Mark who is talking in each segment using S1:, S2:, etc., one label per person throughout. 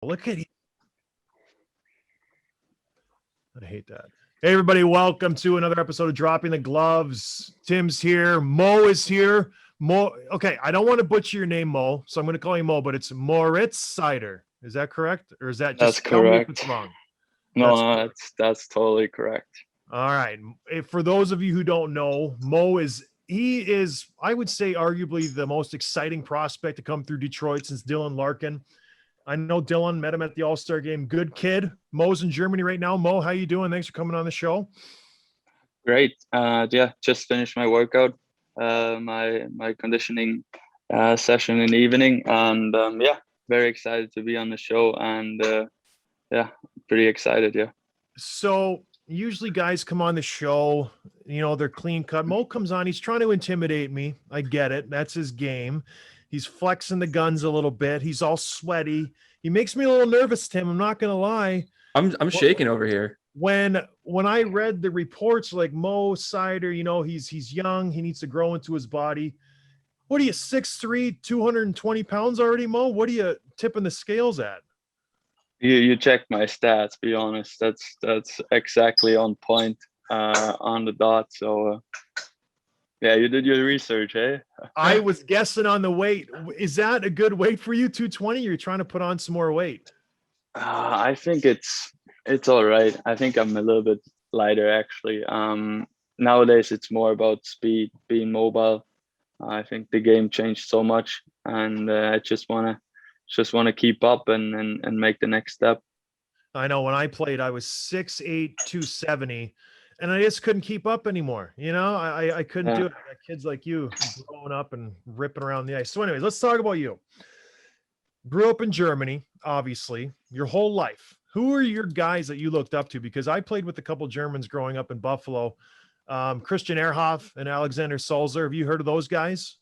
S1: Look at you. I hate that. Hey, everybody. Welcome to another episode of Dropping the Gloves. Tim's here. Mo is here. Mo. Okay. I don't want to butcher your name, Mo. So I'm going to call you Mo, but it's Moritz Seider. Is that correct? Or is that
S2: That's
S1: just tell me if it's
S2: correct.
S1: wrong?
S2: No,
S1: That's
S2: no,
S1: correct.
S2: that's totally correct.
S1: All right. For those of you who don't know, he is, I would say, arguably the most exciting prospect to come through Detroit since Dylan Larkin. I know Dylan, met him at the All-Star game. Good kid. Mo's in Germany right now. Mo, how you doing? Thanks for coming on the show.
S2: Great. Yeah, just finished my workout, my conditioning session in the evening, and yeah, very excited to be on the show, and yeah, pretty excited. Yeah.
S1: So usually guys come on the show, they're clean cut. Mo comes on, he's trying to intimidate me. I get it. That's his game. He's flexing the guns a little bit. He's all sweaty. He makes me a little nervous, Tim. I'm not gonna lie.
S3: I'm shaking over here.
S1: When I read the reports like Mo Seider, he's young, he needs to grow into his body. What are you, 6'3", 220 pounds already, Mo? What are you tipping the scales at?
S2: You checked my stats. Be honest, that's exactly on point, on the dot. So yeah, you did your research, eh?
S1: I was guessing on the weight. Is that a good weight for you, 220? You're trying to put on some more weight?
S2: I think it's all right. I think I'm a little bit lighter actually. Nowadays it's more about speed, being mobile. I think the game changed so much, and I just wanna keep up and make the next step.
S1: I know when I played, I was 6'8", 270, and I just couldn't keep up anymore. I couldn't
S2: Yeah.
S1: do it. I got kids like you growing up and ripping around the ice. So anyways, let's talk about you. Grew up in Germany, obviously, your whole life. Who are your guys that you looked up to? Because I played with a couple Germans growing up in Buffalo. Christian Ehrhoff and Alexander Sulzer. Have you heard of those guys?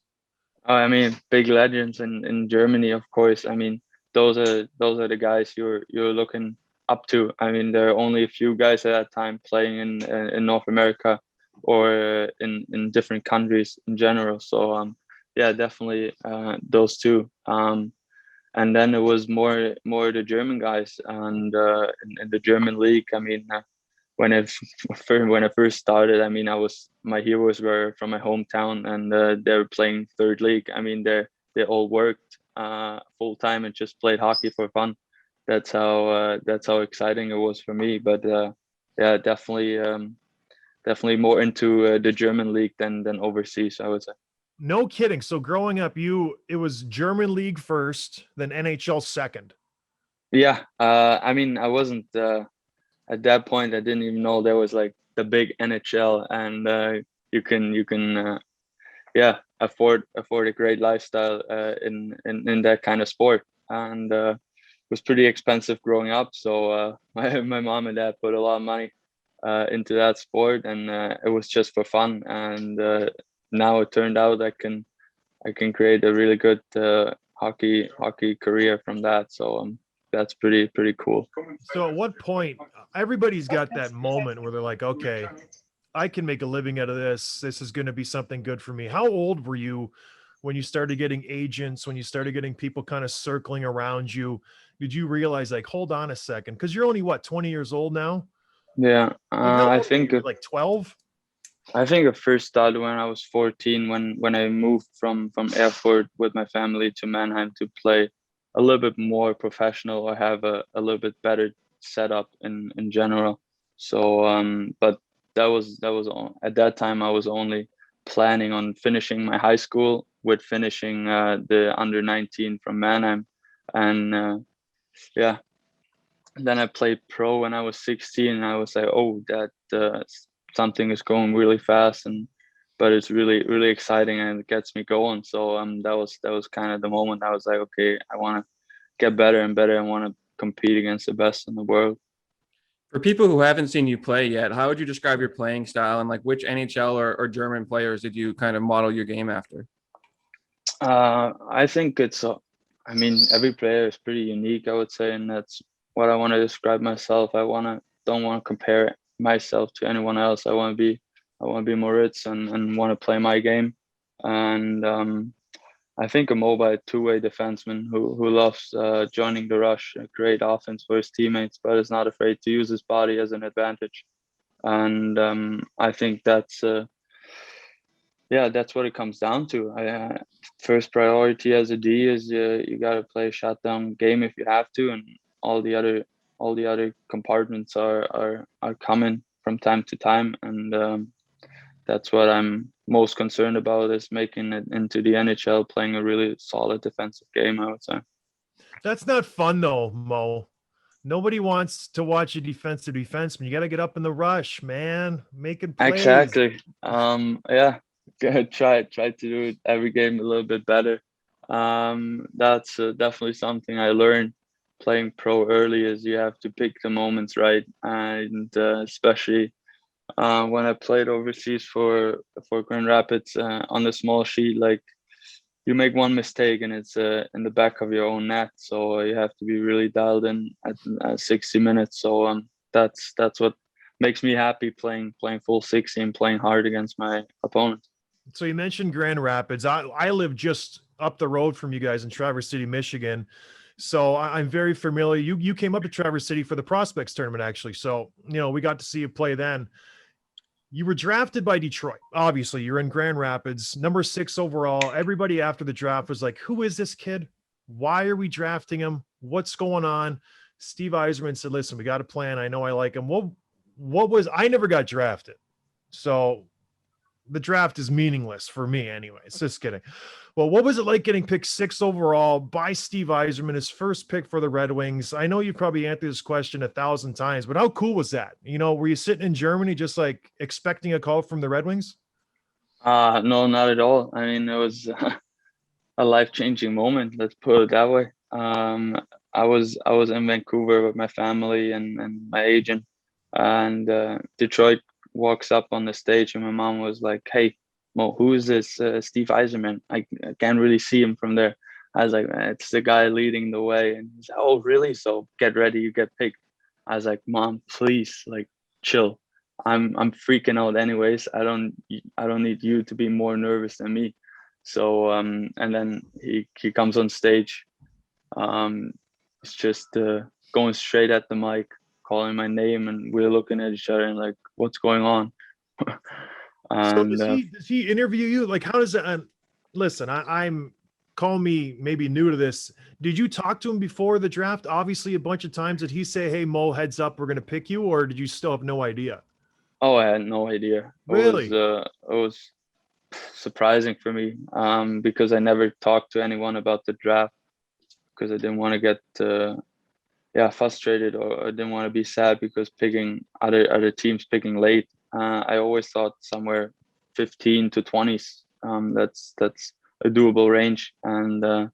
S2: I mean, big legends in Germany, of course. I mean, those are the guys you're looking up to. I mean, there are only a few guys at that time playing in North America or in different countries in general. So yeah, definitely those two. And then it was more the German guys, and in the German league. I mean, when I first started, I mean, my heroes were from my hometown, and they were playing third league. I mean, they all worked full time and just played hockey for fun. That's how exciting it was for me. But yeah, definitely more into the German league than overseas, I would say.
S1: No kidding. So growing up, it was German league first, then NHL second.
S2: Yeah, I mean, I wasn't at that point. I didn't even know there was like the big NHL, and you can yeah, afford a great lifestyle in that kind of sport. And it was pretty expensive growing up, so my mom and dad put a lot of money into that sport, and it was just for fun. And now it turned out I can create a really good hockey career from that. So that's pretty cool.
S1: So at what point, everybody's got that moment where they're like, okay, I can make a living out of this. This is going to be something good for me. How old were you when you started getting agents, when you started getting people kind of circling around you? Did you realize, like, hold on a second? Because you're only, what, 20 years old now?
S2: Yeah,
S1: Like, how
S2: I
S1: old were
S2: think
S1: you? Like 12?
S2: I think it first started when I was 14, when I moved from Erfurt with my family to Mannheim to play a little bit more professional, or have a little bit better setup in general. So but at that time I was only planning on finishing my high school with finishing the under 19 from Mannheim. And yeah, then I played pro when I was 16, and I was like, oh, that something is going really fast, and but it's really exciting, and it gets me going. So that was kind of the moment I was like, okay, I want to get better and better. I want to compete against the best in the world.
S3: For people who haven't seen you play yet, how would you describe your playing style, and like which NHL or German players did you kind of model your game after?
S2: I think I mean, every player is pretty unique, I would say, and that's what I want to describe myself. Don't want to compare myself to anyone else. I want to be Moritz, and want to play my game. And I think a mobile two-way defenseman who loves joining the rush, a great offense for his teammates, but is not afraid to use his body as an advantage. And I think that's that's what it comes down to. First priority as a D is you got to play a shutdown game if you have to, and all the other compartments are coming from time to time, and that's what I'm most concerned about, is making it into the NHL, playing a really solid defensive game, I would say.
S1: That's not fun though, Mo. Nobody wants to watch a defensive defenseman. You got to get up in the rush, man, making plays.
S2: Exactly. Yeah, try to do it every game a little bit better. That's definitely something I learned playing pro early, is you have to pick the moments right, and especially when I played overseas for Grand Rapids on the small sheet, like you make one mistake and it's in the back of your own net, so you have to be really dialed in at 60 minutes. So that's what makes me happy, playing full 60 and playing hard against my opponents.
S1: So you mentioned Grand Rapids. I live just up the road from you guys in Traverse City, Michigan. So I'm very familiar. You came up to Traverse City for the Prospects tournament, actually. So, we got to see you play then. You were drafted by Detroit. Obviously, you're in Grand Rapids, number 6 overall. Everybody after the draft was like, who is this kid? Why are we drafting him? What's going on? Steve Yzerman said, listen, we got a plan. I know I like him. I never got drafted. So the draft is meaningless for me anyways. Just kidding. Well, what was it like getting picked 6th overall by Steve Yzerman, his first pick for the Red Wings? I know you probably answered this question 1,000 times, but how cool was that? Were you sitting in Germany just like expecting a call from the Red Wings?
S2: No, not at all. I mean, it was a life-changing moment, let's put it that way. I was in Vancouver with my family and my agent, and Detroit walks up on the stage, and my mom was like, hey, Mo, who is this Steve Yzerman? I can't really see him from there. I was like, man, it's the guy leading the way. And he's like, oh, really? So get ready, you get picked. I was like, Mom, please, like, chill. I'm freaking out anyways. I don't need you to be more nervous than me. So and then he comes on stage. He's just going straight at the mic, calling my name, and we're looking at each other and like, what's going on?
S1: And so does he interview you? Like, how does that? Listen, I'm call me maybe new to this. Did you talk to him before the draft? Obviously, a bunch of times. Did he say, "Hey, Mo, heads up, we're going to pick you," or did you still have no idea?
S2: Oh, I had no idea.
S1: Really?
S2: It was surprising for me because I never talked to anyone about the draft, because I didn't want to get frustrated, or I didn't want to be sad because picking other teams picking late. I always thought somewhere 15 to 20s. That's a doable range, and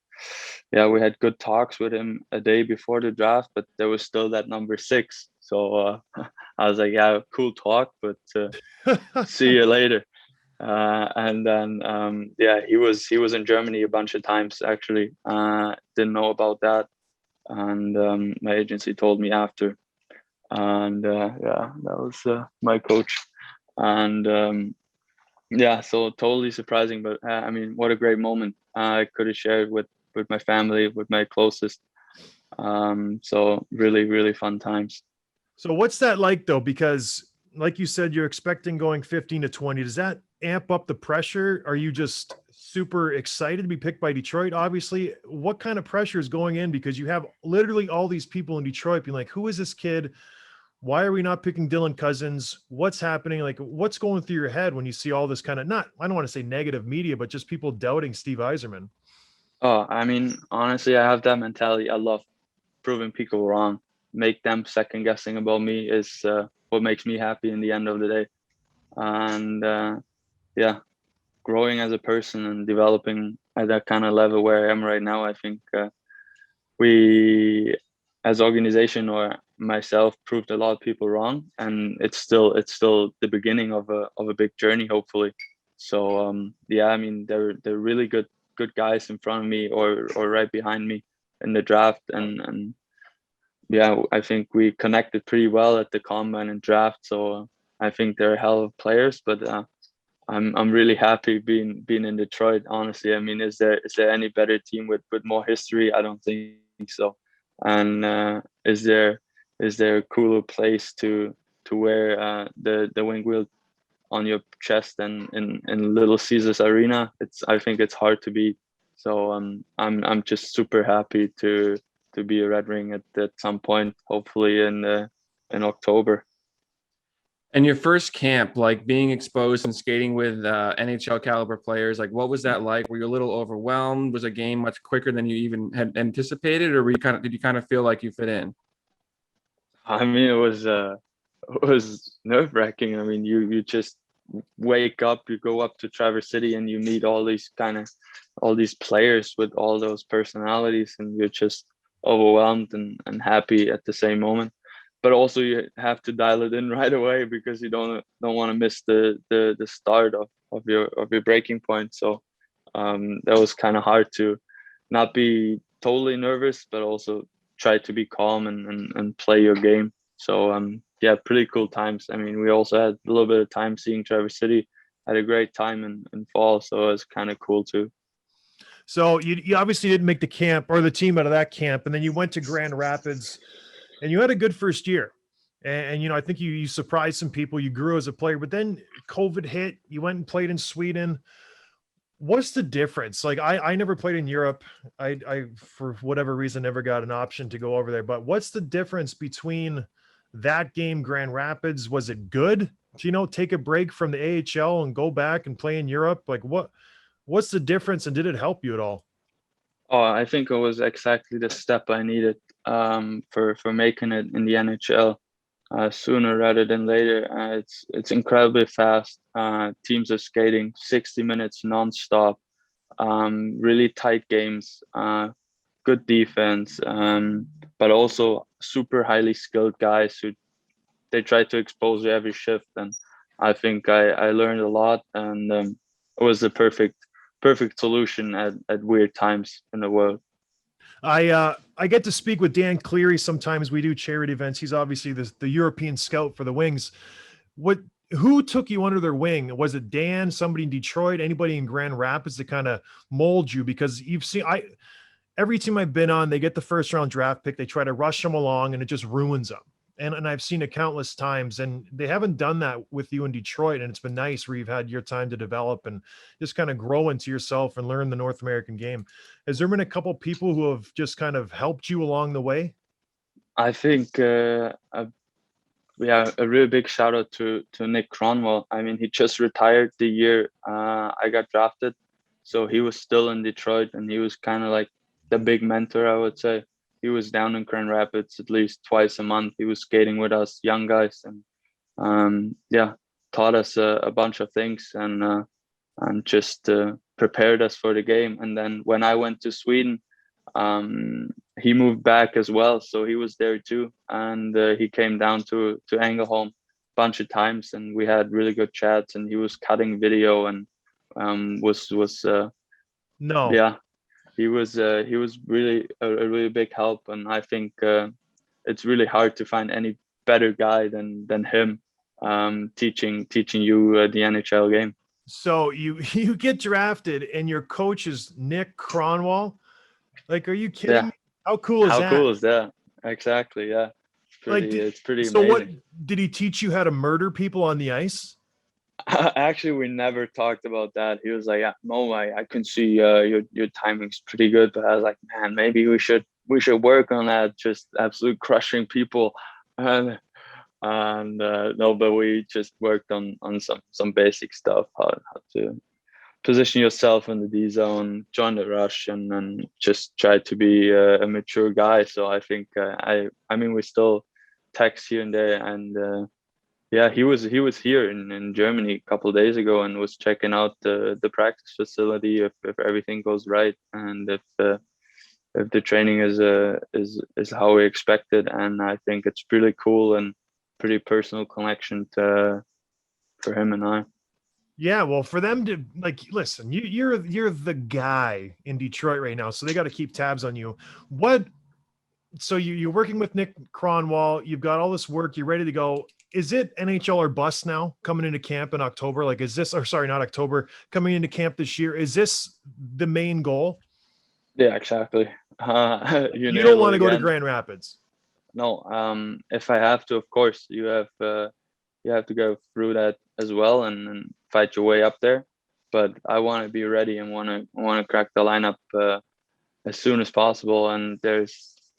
S2: we had good talks with him a day before the draft, but there was still that number 6. So I was like, yeah, cool talk, but see you later. And then he was in Germany a bunch of times actually. Didn't know about that, and my agency told me after, and that was my coach, and so totally surprising, but I mean, what a great moment I could have shared with my family, with my closest. So really, really fun times.
S1: So what's that like though? Because like you said, you're expecting going 15 to 20. Does that amp up the pressure? Are you just super excited to be picked by Detroit? Obviously, what kind of pressure is going in? Because you have literally all these people in Detroit being like, who is this kid? Why are we not picking Dylan Cousins? What's happening? Like, what's going through your head when you see all this kind of, I don't want to say negative media, but just people doubting Steve Yzerman?
S2: Oh, I mean, honestly, I have that mentality. I love proving people wrong. Make them second guessing about me is what makes me happy in the end of the day. And growing as a person and developing at that kind of level where I am right now, I think we, as organization or myself, proved a lot of people wrong, and it's still the beginning of a big journey, hopefully. So I mean, they're really good guys in front of me or right behind me in the draft, and I think we connected pretty well at the combine and draft. So I think they're hell of players, but I'm really happy being in Detroit. Honestly, I mean, is there any better team with more history? I don't think so. And is there a cooler place to wear the wing wheel on your chest than in Little Caesars Arena? I think it's hard to beat. So I'm just super happy to be a Red Ring at some point, hopefully in October.
S3: And your first camp, like being exposed and skating with NHL caliber players, like what was that like? Were you a little overwhelmed? Was a game much quicker than you even had anticipated, or did you kind of feel like you fit in?
S2: I mean, it was nerve-wracking. I mean, you just wake up, you go up to Traverse City, and you meet all these players with all those personalities, and you're just overwhelmed and happy at the same moment. But also you have to dial it in right away because you don't want to miss the start of your breaking point. So that was kind of hard to not be totally nervous, but also try to be calm and play your game. So yeah, pretty cool times. I mean, we also had a little bit of time seeing Traverse City. Had a great time in fall, so it was kind of cool too.
S1: So you obviously didn't make the camp or the team out of that camp, and then you went to Grand Rapids, and you had a good first year. And you know, I think you surprised some people. You grew as a player, but then COVID hit. You went and played in Sweden. What's the difference? Like I never played in Europe. I for whatever reason never got an option to go over there. But what's the difference between that game, Grand Rapids? Was it good? Do you know, take a break from the AHL and go back and play in Europe? Like what's the difference, and did it help you at all?
S2: Oh, I think it was exactly the step I needed for making it in the NHL sooner rather than later. It's incredibly fast. Teams are skating 60 minutes nonstop. Really tight games. Good defense. But also super highly skilled guys who they try to expose you every shift. And I think I learned a lot, and it was the perfect solution at weird times in the world.
S1: I get to speak with Dan Cleary sometimes. We do charity events. He's obviously the European scout for the Wings. Who took you under their wing? Was it Dan, somebody in Detroit, anybody in Grand Rapids to kind of mold you? Because you've seen every team I've been on, they get the first round draft pick, they try to rush them along, and it just ruins them. And I've seen it countless times, and they haven't done that with you in Detroit. And it's been nice where you've had your time to develop and just kind of grow into yourself and learn the North American game. Has there been a couple people who have just kind of helped you along the way?
S2: I think yeah, a really big shout out to Nick Cronwell. I mean, he just retired the year I got drafted, so he was still in Detroit, and he was kind of like the big mentor, I would say. He was down in Grand Rapids at least twice a month. He was skating with us young guys, and yeah, taught us a bunch of things, and just prepared us for the game. And then when I went to Sweden, he moved back as well, so he was there too, and he came down to Ängelholm a bunch of times, and we had really good chats. And he was cutting video, and was
S1: No.
S2: yeah, he was really a really big help. And I think it's really hard to find any better guy than him, teaching you the NHL game.
S1: So you get drafted, and your coach is Nick Cronwall. Like, are you kidding
S2: Yeah.
S1: me? How cool is
S2: How
S1: that?
S2: cool is that? Exactly. Yeah. It's pretty
S1: So
S2: amazing.
S1: what did he teach you, how to murder people on the ice?
S2: Actually, we never talked about that. He was like, "Yeah, no, I can see your timing's pretty good," but I was like, "Man, maybe we should work on that. Just absolute crushing people." And no, but we just worked on some basic stuff, how to position yourself in the D zone, join the rush, and just try to be a mature guy. So I think I mean, we still text here and there. And yeah, he was here in Germany a couple of days ago and was checking out the practice facility, if everything goes right, and if the training is how we expected. And I think it's really cool and pretty personal connection for him and I.
S1: Yeah, well, for them to, like, listen, you're the guy in Detroit right now, so they got to keep tabs on you. What so you're working with Nick Cronwall. You've got all this work. You're ready to go. Is it NHL or bust now coming into camp in October? Like, is this, or sorry, not October, coming into camp this year? Is this the main goal?
S2: Yeah, exactly. You
S1: You don't
S2: nailed
S1: want
S2: it
S1: to go to
S2: again.
S1: Grand Rapids.
S2: No, if I have to, of course, you have to go through that as well and fight your way up there. But I want to be ready and want to crack the lineup as soon as possible. And there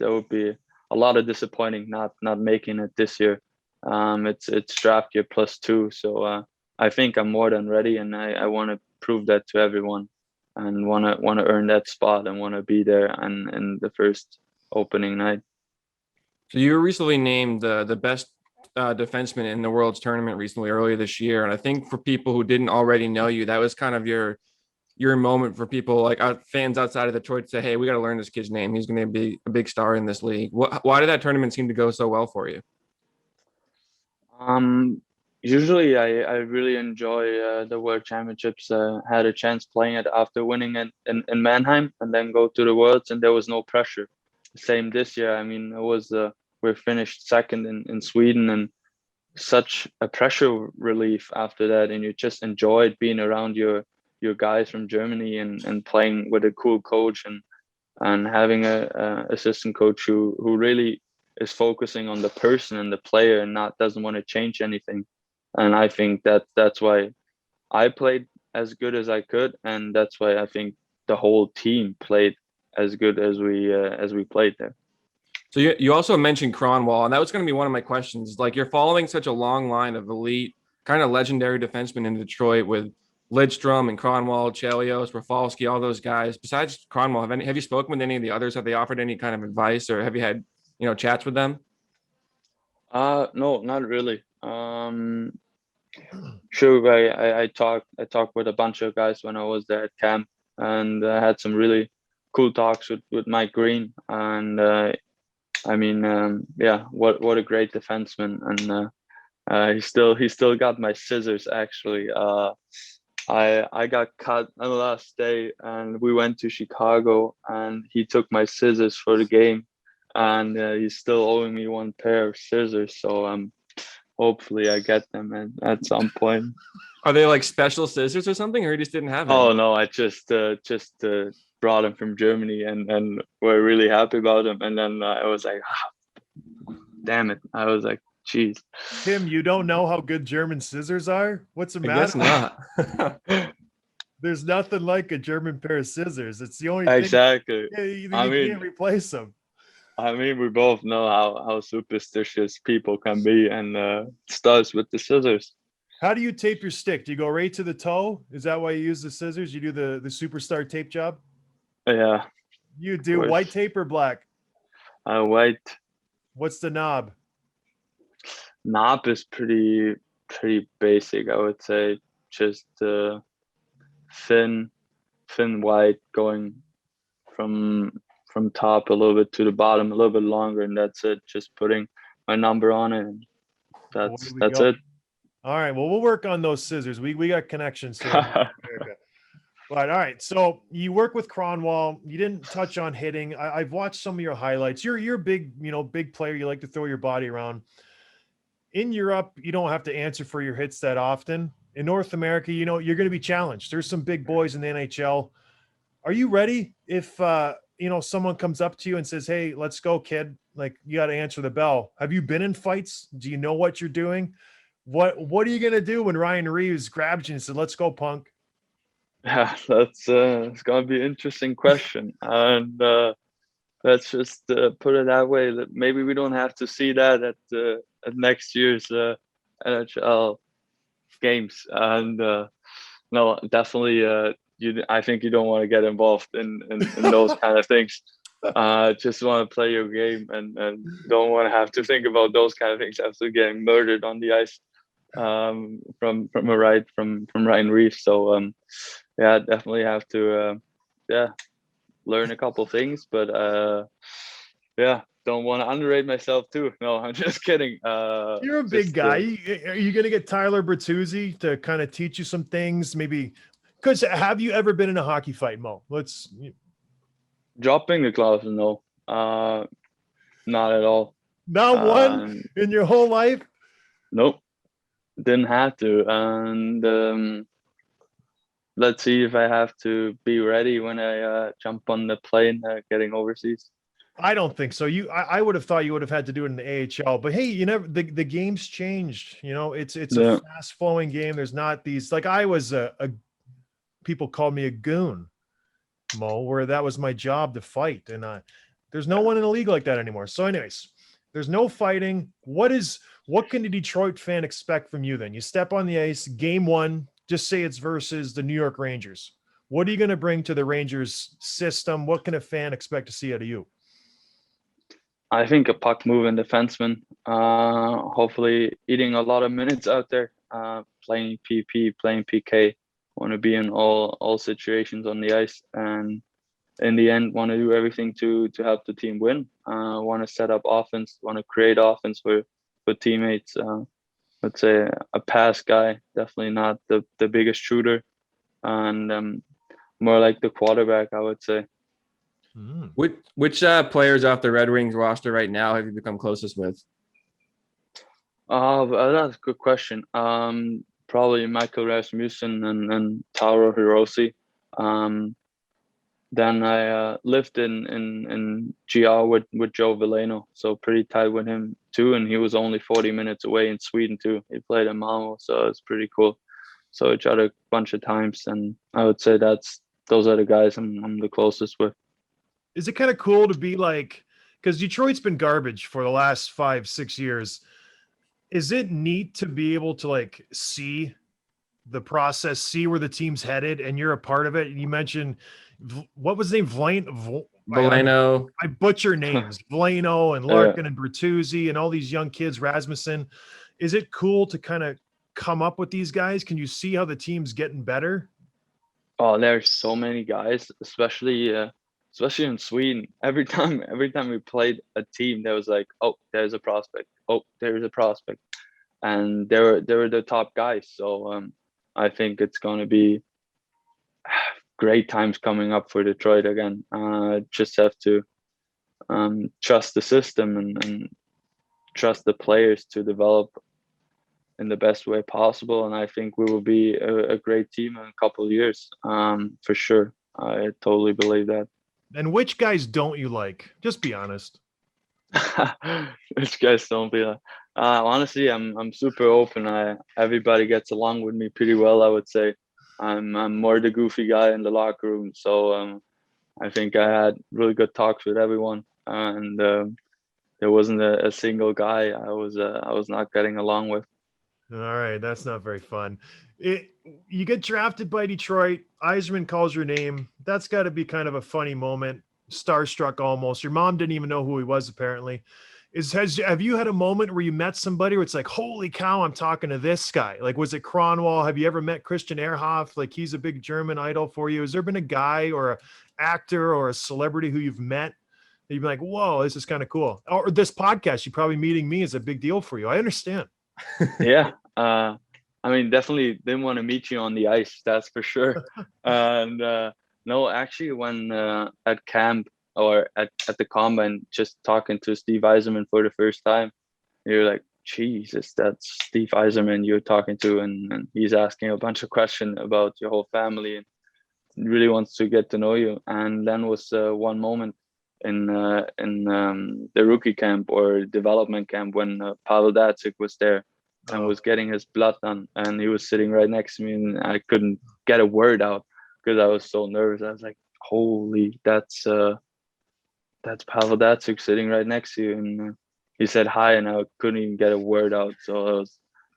S2: would be a lot of disappointing not making it this year. It's draft year +2, so I think I'm more than ready, and I want to prove that to everyone, and want to earn that spot and want to be there and in the first opening night.
S3: So you were recently named the best defenseman in the World's Tournament recently, earlier this year. And I think for people who didn't already know you, that was kind of your moment for people like fans outside of Detroit to say, hey, we got to learn this kid's name. He's going to be a big star in this league. Why did that tournament seem to go so well for you?
S2: Usually I really enjoy the World Championships. Had a chance playing it after winning it in Mannheim, and then go to the Worlds, and there was no pressure. Same this year. I mean, it was we finished second in Sweden, and such a pressure relief after that, and you just enjoyed being around your guys from Germany and playing with a cool coach, and having a assistant coach who really is focusing on the person and the player and not doesn't want to change anything. And I think that's why I played as good as I could, and that's why I think the whole team played as good as we played there.
S3: So you also mentioned Cronwall, and that was going to be one of my questions. Like, you're following such a long line of elite, kind of legendary defensemen in Detroit with Lidstrom and Cronwall, Chelios, Rafalski, all those guys. Besides Cronwall, have you spoken with any of the others? Have they offered any kind of advice, or have you had chats with them?
S2: No, not really. Sure, I talked with a bunch of guys when I was there at camp, and I had some really cool talks with Mike Green, and I mean, yeah, what a great defenseman, and he still got my scissors actually. I got cut on the last day, and we went to Chicago, and he took my scissors for the game, and he's still owing me one pair of scissors. So hopefully I get them at some point.
S3: Are they like special scissors or something, or you just didn't have any?
S2: Oh no, I just brought them from Germany, and we're really happy about them. And then I was like, damn it! I was like, geez.
S1: Tim, you don't know how good German scissors are? What's the
S3: I
S1: matter?
S3: guess not.
S1: There's nothing like a German pair of scissors. It's the only
S2: Exactly.
S1: thing. You
S2: I mean,
S1: can't replace them.
S2: I mean, we both know how superstitious people can be, and it starts with the scissors.
S1: How do you tape your stick? Do you go right to the toe? Is that why you use the scissors? You do the superstar tape job?
S2: Yeah.
S1: You do white tape or black?
S2: White.
S1: What's the knob?
S2: Knob is pretty basic, I would say. Just thin white, going from top a little bit to the bottom, a little bit longer, and that's it. Just putting my number on it, and that's it.
S1: All right. Well, we'll work on those scissors. We got connections here. But all right. So you work with Cronwall. You didn't touch on hitting. I've watched some of your highlights. You're a big, big player. You like to throw your body around. In Europe, you don't have to answer for your hits that often. In North America, you're going to be challenged. There's some big boys in the NHL. Are you ready if someone comes up to you and says, "Hey, let's go, kid"? Like, you got to answer the bell. Have you been in fights? Do you know what you're doing? What are you gonna do when Ryan Reeves grabs you and said, "Let's go, punk"?
S2: Yeah, that's it's gonna be an interesting question, and let's just put it that way. That maybe we don't have to see that at next year's NHL games. And no, definitely, I think you don't want to get involved in those kind of things. Just want to play your game, and don't want to have to think about those kind of things after getting murdered on the ice from a ride from Ryan Reeves. So yeah, definitely have to learn a couple things, but yeah, don't want to underrate myself too. No, I'm just kidding.
S1: You're a big guy. Are you gonna get Tyler Bertuzzi to kind of teach you some things? Maybe, because have you ever been in a hockey fight, Mo?
S2: Dropping the gloves, no. not at all.
S1: Not one
S2: Um,
S1: in your whole life?
S2: nope, didn't have to. And let's see if I have to be ready when I jump on the plane getting overseas.
S1: I don't think so. I would have thought you would have had to do it in the AHL, but hey, you never, the game's changed. You know, it's a
S2: Yeah.
S1: fast flowing game. There's not these, like I was people called me a goon, Mo, where that was my job to fight. And there's no one in the league like that anymore. So anyways, there's no fighting. What can the Detroit fan expect from you then? You step on the ice, game one, just say it's versus the New York Rangers. What are you going to bring to the Rangers system? What can a fan expect to see out of you?
S2: I think a puck moving defenseman, hopefully eating a lot of minutes out there, playing PP, playing PK. Want to be in all situations on the ice, and in the end, want to do everything to help the team win. Want to set up offense, want to create offense for teammates. Let's say a pass guy, definitely not the biggest shooter, and more like the quarterback, I would say.
S3: Which players off the Red Wings roster right now have you become closest with?
S2: That's a good question. Probably Michael Rasmussen and Tauro Hirose. Then I lived in GR with Joe Veleno, so pretty tight with him too. And he was only 40 minutes away in Sweden too. He played in Malmo, so it's pretty cool. So each other a bunch of times, and I would say those are the guys I'm the closest with.
S1: Is it kind of cool to be like, because Detroit's been garbage for the last 5-6 years. Is it neat to be able to like see the process, see where the team's headed, and you're a part of it? You mentioned, what was the name?
S3: Veleno.
S1: I butcher names. Veleno and Larkin and Bertuzzi and all these young kids, Rasmussen. Is it cool to kind of come up with these guys? Can you see how the team's getting better?
S2: Oh, there's so many guys, especially in Sweden. Every time we played a team, there was like, oh, there's a prospect. Oh, there's a prospect, and they were the top guys. So I think it's gonna be great times coming up for Detroit again. Just have to trust the system and trust the players to develop in the best way possible. And I think we will be a great team in a couple of years, for sure. I totally believe that.
S1: And which guys don't you like? Just be honest.
S2: Which guys don't be like? Honestly, I'm super open. Everybody gets along with me pretty well, I would say. I'm more the goofy guy in the locker room, so I think I had really good talks with everyone, and there wasn't a single guy I was not getting along with.
S1: All right, that's not very fun. You get drafted by Detroit. Yzerman calls your name. That's got to be kind of a funny moment. Starstruck almost. Your mom didn't even know who he was, apparently. Have you had a moment where you met somebody where it's like, holy cow, I'm talking to this guy? Like, was it Kronwall? Have you ever met Christian Ehrhoff? Like, he's a big German idol for you. Has there been a guy or an actor or a celebrity who you've met that you'd be like, whoa, this is kind of cool? Or this podcast, you probably meeting me is a big deal for you. I understand.
S2: Yeah. I mean, definitely didn't want to meet you on the ice, that's for sure. And no, actually, when at camp or at the combine, just talking to Steve Yzerman for the first time, you're like, Jesus, that's Steve Yzerman you're talking to, and he's asking a bunch of questions about your whole family and really wants to get to know you. And then was one moment in the rookie camp or development camp when Pavel Datsyuk was there and was getting his blood done, and he was sitting right next to me, and I couldn't get a word out because I was so nervous. I was like, "Holy, that's Pavel Datsyuk sitting right next to you," and he said hi, and I couldn't even get a word out. So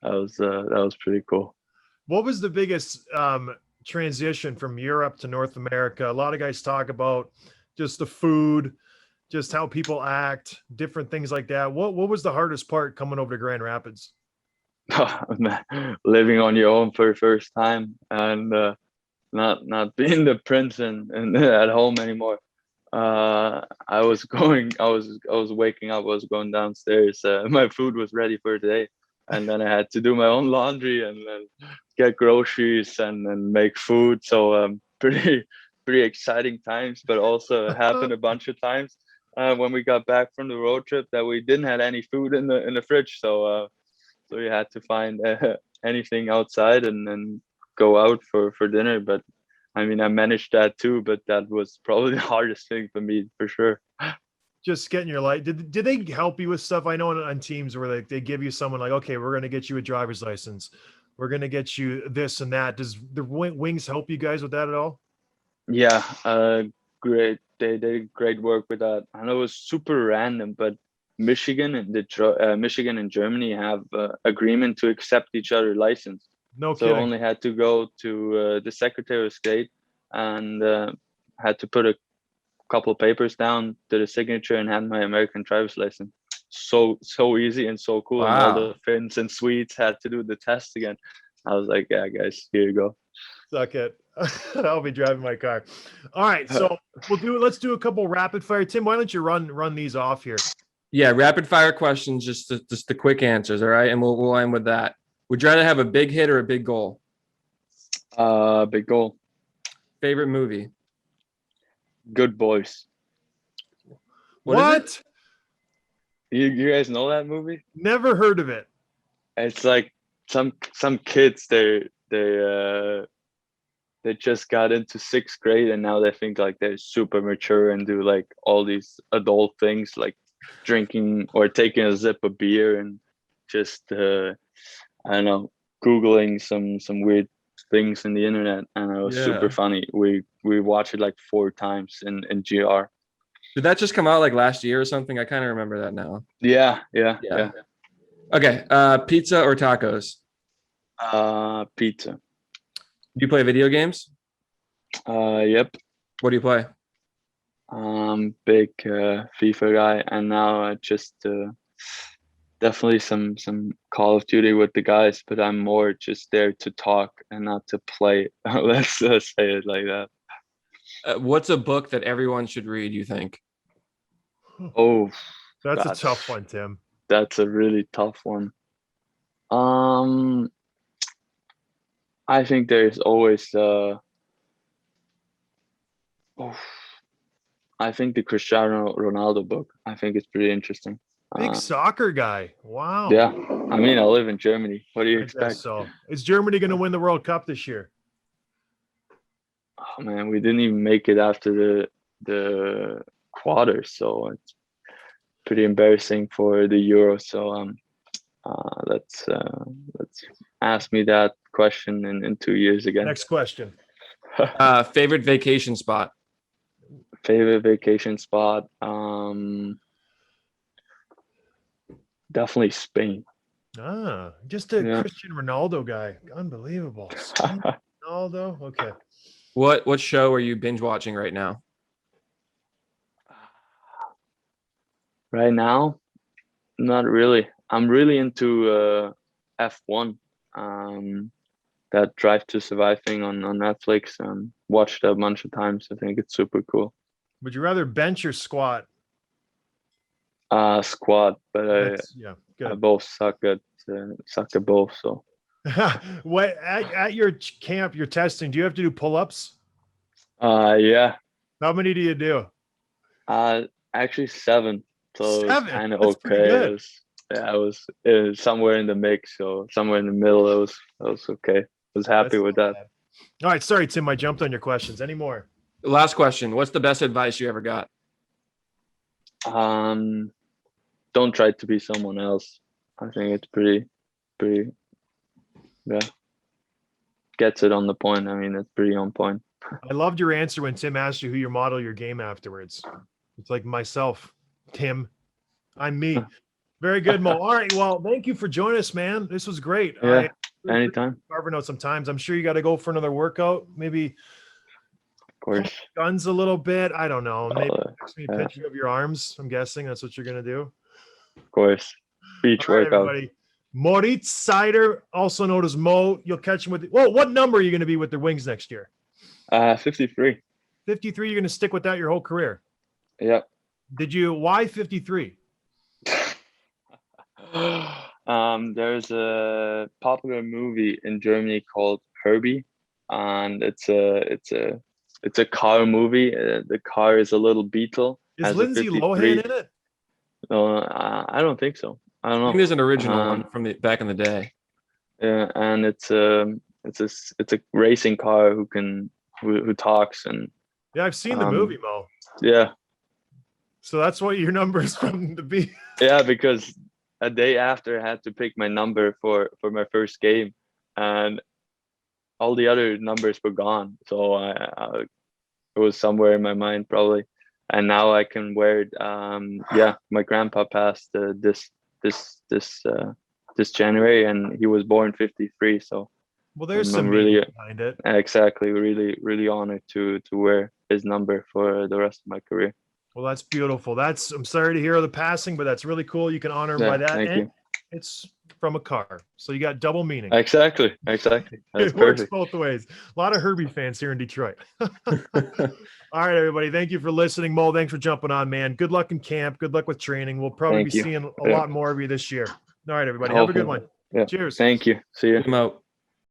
S2: that was pretty cool.
S1: What was the biggest transition from Europe to North America? A lot of guys talk about just the food, just how people act, different things like that. What was the hardest part coming over to Grand Rapids?
S2: Living on your own for the first time and not being the prince and at home anymore. I was waking up, I was going downstairs. My food was ready for the day, and then I had to do my own laundry and then get groceries and then make food. So pretty exciting times, but also happened a bunch of times. when we got back from the road trip that we didn't have any food in the fridge, so we had to find anything outside and then go out for dinner. But I mean, I managed that too, but that was probably the hardest thing for me for sure.
S1: Just getting your light. Did they help you with stuff? I know on teams where they give you someone like, okay, we're going to get you a driver's license. We're going to get you this and that. Does the Wings help you guys with that at all?
S2: Yeah, great. They did great work with that. I know it was super random, but Michigan and Germany have agreement to accept each other license.
S1: No
S2: So
S1: kidding.
S2: only had to go to the Secretary of State and had to put a couple of papers down to the signature and had my American driver's license. So easy and so cool. And all
S3: Wow.
S2: the Finns and Swedes had to do the test again. I was like, yeah, guys, here you go.
S1: Suck it. I'll be driving my car. All right, so let's do a couple rapid fire. Tim, why don't you run these off here?
S3: Yeah, rapid fire questions, just the quick answers, all right? And we'll end with that. Would you rather have a big hit or a big goal?
S2: Big goal.
S3: Favorite movie?
S2: Good Boys.
S3: What is it?
S2: You guys know that movie?
S1: Never heard of it.
S2: It's like some kids they just got into 6th grade and now they think like they're super mature and do like all these adult things like drinking or taking a sip of beer and just I don't know, Googling some weird things in the internet, and it was super funny. We watched it like 4 times in GR.
S3: Did that just come out like last year or something? I kind of remember that now.
S2: Yeah.
S3: Okay. Pizza or tacos?
S2: Pizza.
S3: Do you play video games?
S2: Yep.
S3: What do you play?
S2: Big FIFA guy, and now just definitely some Call of Duty with the guys, but I'm more just there to talk and not to play. Let's say it like that.
S3: What's a book that everyone should read, you think?
S2: Oh,
S1: That's a tough one, Tim.
S2: That's a really tough one. I think there's always I think the Cristiano Ronaldo book. I think it's pretty interesting.
S1: Big soccer guy. Wow.
S2: Yeah. I mean, I live in Germany. What do you
S1: I
S2: expect?
S1: guess so. Is Germany going to win the World Cup this year?
S2: Oh man, we didn't even make it after the quarters, so it's pretty embarrassing for the Euro. So let's ask me that question in 2 years again.
S1: Next question.
S3: Favorite vacation spot?
S2: Favorite vacation spot? Definitely Spain.
S1: Just a Cristiano Ronaldo guy. Unbelievable. Spain, Ronaldo. Okay.
S3: What show are you binge watching right now?
S2: Right now, not really. I'm really into F1. That Drive to Survive thing on Netflix. Watched it a bunch of times. I think it's super cool.
S1: Would you rather bench or squat?
S2: Squat, but
S1: good.
S2: I both suck at both. So
S1: What at your camp, you're testing? Do you have to do pull-ups?
S2: yeah.
S1: How many do you do?
S2: Actually 7. So
S1: 7?
S2: Kind of
S1: okay.
S2: It was somewhere in the mix, so somewhere in the middle. It was okay. I was happy with that.
S1: Bad. All right, sorry, Tim. I jumped on your questions. Any more?
S3: Last question. What's the best advice you ever got?
S2: Don't try to be someone else. I think it's pretty, gets it on the point. I mean, it's pretty on point.
S1: I loved your answer when Tim asked you who you model your game afterwards. It's like myself, Tim. I'm me. Very good, Mo. All right. Well, thank you for joining us, man. This was great.
S2: Yeah, anytime.
S1: Carving out some times. I'm sure you got to go for another workout. Maybe
S2: of course.
S1: Guns a little bit. I don't know. Maybe text me a picture of your arms. I'm guessing that's what you're going to do.
S2: Of course. Beach workout.
S1: Everybody. Moritz Seider, also known as Mo. You'll catch him with. What number are you going to be with the Wings next year?
S2: 53.
S1: 53. You're going to stick with that your whole career.
S2: Yeah.
S1: Why 53?
S2: There's a popular movie in Germany called Herbie, and it's a car movie. The car is a little beetle,
S1: Is
S2: has a
S1: Lindsay
S2: 53.
S1: Lohan in it?
S2: I don't think so. I don't
S3: I
S2: know.
S3: think there's an original one from the back in the day.
S2: Yeah, and it's a racing car who talks, and
S1: Yeah, I've seen the movie, Mo.
S2: yeah,
S1: So that's what your number is from the B.
S2: yeah, because a day after I had to pick my number for my first game, and all the other numbers were gone. So it was somewhere in my mind probably, and now I can wear it. Yeah, my grandpa passed this January, and he was born 53. So
S1: Well, there's
S2: I'm
S1: some
S2: really
S1: meaning behind it.
S2: exactly really honored to wear his number for the rest of my career.
S1: Well, that's beautiful. I'm sorry to hear of the passing, but that's really cool. You can honor him by that.
S2: Thank
S1: and
S2: you.
S1: It's from a car. So you got double meaning.
S2: Exactly. That's
S1: It works
S2: perfect.
S1: both ways. A lot of Herbie fans here in Detroit. All right, everybody. Thank you for listening. Mo, thanks for jumping on, man. Good luck in camp. Good luck with training. We'll probably
S2: Thank
S1: be
S2: you.
S1: seeing a lot more of you this year. All right, everybody. Have a good one.
S2: Yeah.
S1: Cheers.
S2: Thank you. See you.
S3: Come out.